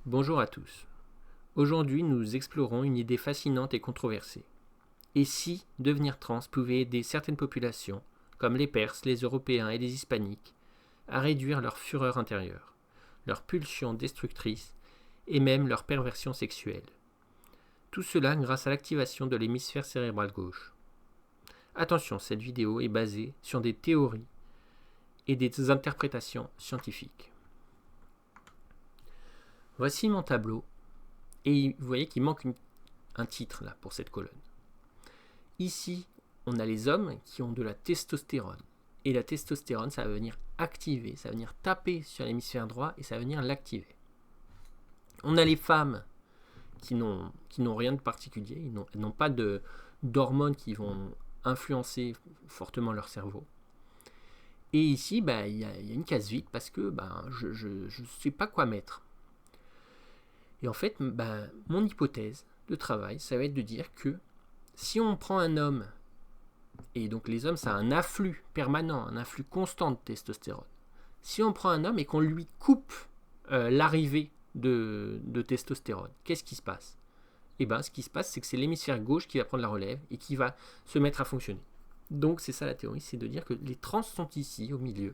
Bonjour à tous. Aujourd'hui, nous explorons une idée fascinante et controversée. Et si devenir trans pouvait aider certaines populations, comme les Perses, les Européens et les Hispaniques, à réduire leur fureur intérieure, leur pulsion destructrice et même leur perversion sexuelle. Tout cela grâce à l'activation de l'hémisphère cérébral gauche. Attention, cette vidéo est basée sur des théories et des interprétations scientifiques. Voici mon tableau, et vous voyez qu'il manque un titre là pour cette colonne. Ici, on a les hommes qui ont de la testostérone. Et la testostérone, ça va venir activer, ça va venir taper sur l'hémisphère droit et ça va venir l'activer. On a les femmes qui n'ont rien de particulier, elles n'ont pas d'hormones qui vont influencer fortement leur cerveau. Et ici, il y a une case vide parce que je ne sais pas quoi mettre. Et en fait, mon hypothèse de travail, ça va être de dire que si on prend un homme, et donc les hommes, ça a un afflux permanent, un afflux constant de testostérone. Si on prend un homme et qu'on lui coupe l'arrivée de testostérone, qu'est-ce qui se passe ? Ce qui se passe, c'est que c'est l'hémisphère gauche qui va prendre la relève et qui va se mettre à fonctionner. Donc c'est ça la théorie, c'est de dire que les trans sont ici, au milieu.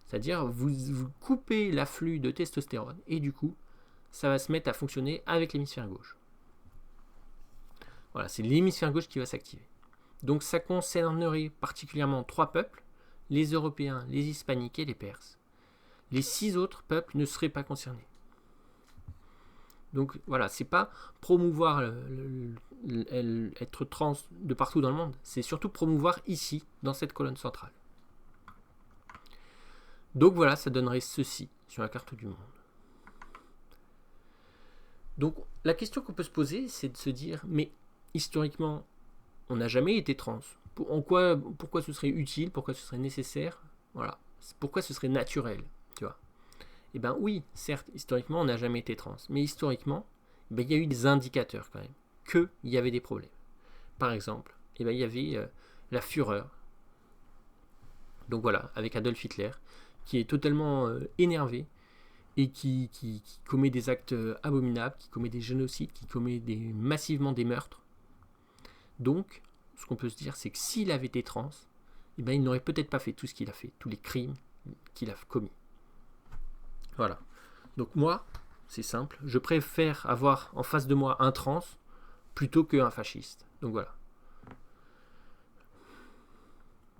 C'est-à-dire, vous coupez l'afflux de testostérone et du coup, ça va se mettre à fonctionner avec l'hémisphère gauche. Voilà, c'est l'hémisphère gauche qui va s'activer. Donc ça concernerait particulièrement 3 peuples, les Européens, les Hispaniques et les Perses. Les 6 autres peuples ne seraient pas concernés. Donc voilà, c'est pas promouvoir être trans de partout dans le monde, c'est surtout promouvoir ici, dans cette colonne centrale. Donc voilà, ça donnerait ceci sur la carte du monde. Donc la question qu'on peut se poser, c'est de se dire, mais historiquement, on n'a jamais été trans. Pourquoi ce serait utile, pourquoi ce serait nécessaire, voilà. Pourquoi ce serait naturel, tu vois. Eh bien oui, certes, historiquement, on n'a jamais été trans. Mais historiquement, il y a eu des indicateurs quand même qu'il y avait des problèmes. Par exemple, il y avait la fureur. Donc voilà, avec Adolf Hitler, qui est totalement énervé et qui commet des actes abominables, qui commet des génocides, qui commet massivement des meurtres. Donc, ce qu'on peut se dire, c'est que s'il avait été trans, il n'aurait peut-être pas fait tout ce qu'il a fait, tous les crimes qu'il a commis. Voilà. Donc moi, c'est simple, je préfère avoir en face de moi un trans plutôt qu'un fasciste. Donc voilà.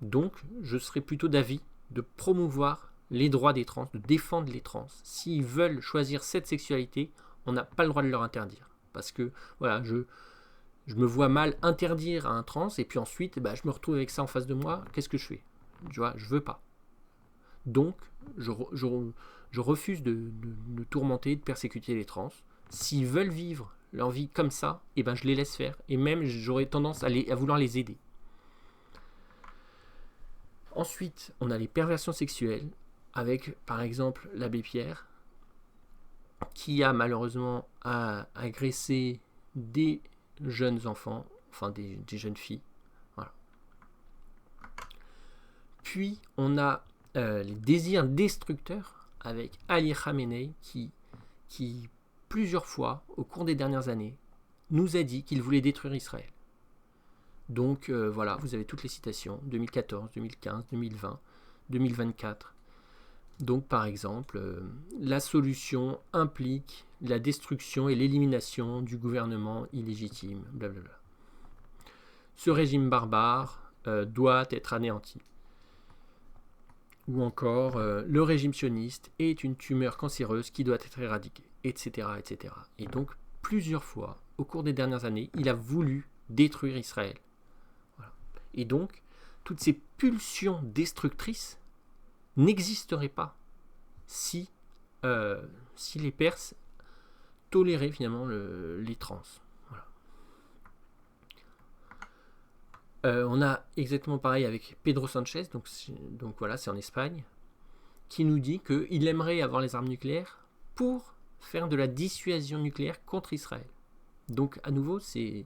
Donc, je serais plutôt d'avis de promouvoir les droits des trans, de défendre les trans. S'ils veulent choisir cette sexualité, on n'a pas le droit de leur interdire. Parce que, voilà, je me vois mal interdire à un trans, et puis ensuite, je me retrouve avec ça en face de moi, qu'est-ce que je fais ? Tu vois, je veux pas. Donc, je refuse de tourmenter, de persécuter les trans. S'ils veulent vivre leur vie comme ça, je les laisse faire. Et même, j'aurais tendance à vouloir les aider. Ensuite, on a les perversions sexuelles, avec, par exemple, l'abbé Pierre, qui a malheureusement agressé des jeunes enfants, enfin des jeunes filles. Voilà. Puis, on a les désirs destructeurs, avec Ali Khamenei, qui plusieurs fois, au cours des dernières années, nous a dit qu'il voulait détruire Israël. Donc voilà, vous avez toutes les citations, 2014, 2015, 2020, 2024. Donc par exemple, la solution implique la destruction et l'élimination du gouvernement illégitime, blablabla. Ce régime barbare doit être anéanti. Ou encore, le régime sioniste est une tumeur cancéreuse qui doit être éradiquée, etc., etc. Et donc, plusieurs fois, au cours des dernières années, il a voulu détruire Israël. Voilà. Et donc, toutes ces pulsions destructrices n'existeraient pas si les Perses toléraient finalement les trans. On a exactement pareil avec Pedro Sanchez, donc voilà, c'est en Espagne, qui nous dit qu'il aimerait avoir les armes nucléaires pour faire de la dissuasion nucléaire contre Israël. Donc à nouveau, c'est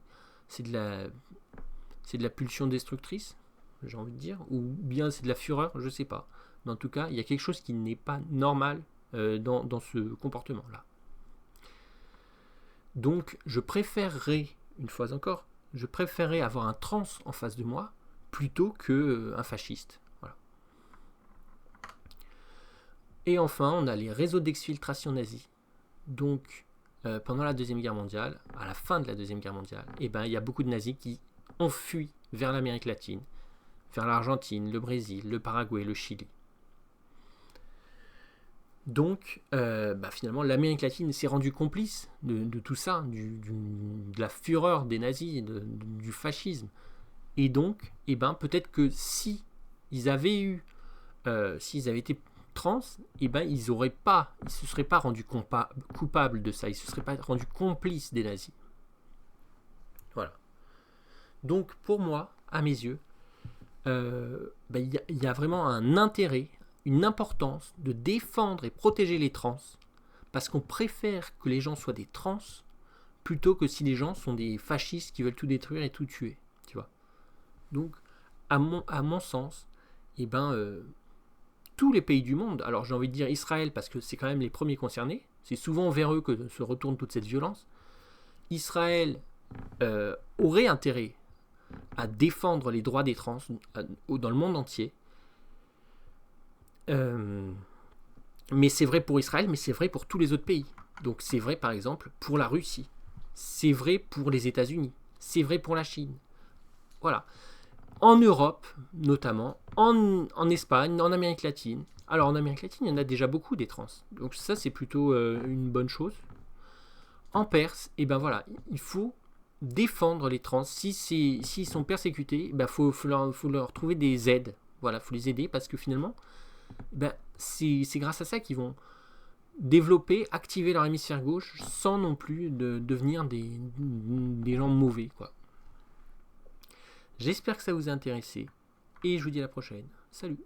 de la pulsion destructrice, j'ai envie de dire, ou bien c'est de la fureur, je sais pas. Mais en tout cas, il y a quelque chose qui n'est pas normal dans ce comportement-là. Donc je préférerais, une fois encore, je préférerais avoir un trans en face de moi plutôt qu'un fasciste. Voilà. Et enfin, on a les réseaux d'exfiltration nazis. Donc, pendant la Deuxième Guerre mondiale, à la fin de la Deuxième Guerre mondiale, il y a beaucoup de nazis qui ont fui vers l'Amérique latine, vers l'Argentine, le Brésil, le Paraguay, le Chili. Donc, finalement, l'Amérique latine s'est rendue complice de tout ça, de la fureur des nazis, du fascisme. Et donc, peut-être que si ils avaient eu, s'ils avaient été trans, ils se seraient pas rendus coupables de ça, ils se seraient pas rendus complices des nazis. Voilà. Donc, pour moi, à mes yeux, y a vraiment un intérêt, une importance de défendre et protéger les trans, parce qu'on préfère que les gens soient des trans plutôt que si les gens sont des fascistes qui veulent tout détruire et tout tuer, tu vois. Donc, à mon sens, tous les pays du monde, alors j'ai envie de dire Israël parce que c'est quand même les premiers concernés, c'est souvent vers eux que se retourne toute cette violence. Israël aurait intérêt à défendre les droits des trans dans le monde entier. Mais c'est vrai pour Israël, mais c'est vrai pour tous les autres pays. Donc c'est vrai par exemple pour la Russie, c'est vrai pour les États-Unis, c'est vrai pour la Chine. Voilà. En Europe, notamment, en Espagne, en Amérique latine. Alors en Amérique latine, il y en a déjà beaucoup des trans. Donc ça, c'est plutôt une bonne chose. En Perse, il faut défendre les trans. S'ils sont persécutés, faut leur trouver des aides. Voilà, il faut les aider parce que finalement, c'est grâce à ça qu'ils vont développer, activer leur hémisphère gauche sans non plus devenir des gens mauvais, quoi. J'espère que ça vous a intéressé et je vous dis à la prochaine. Salut!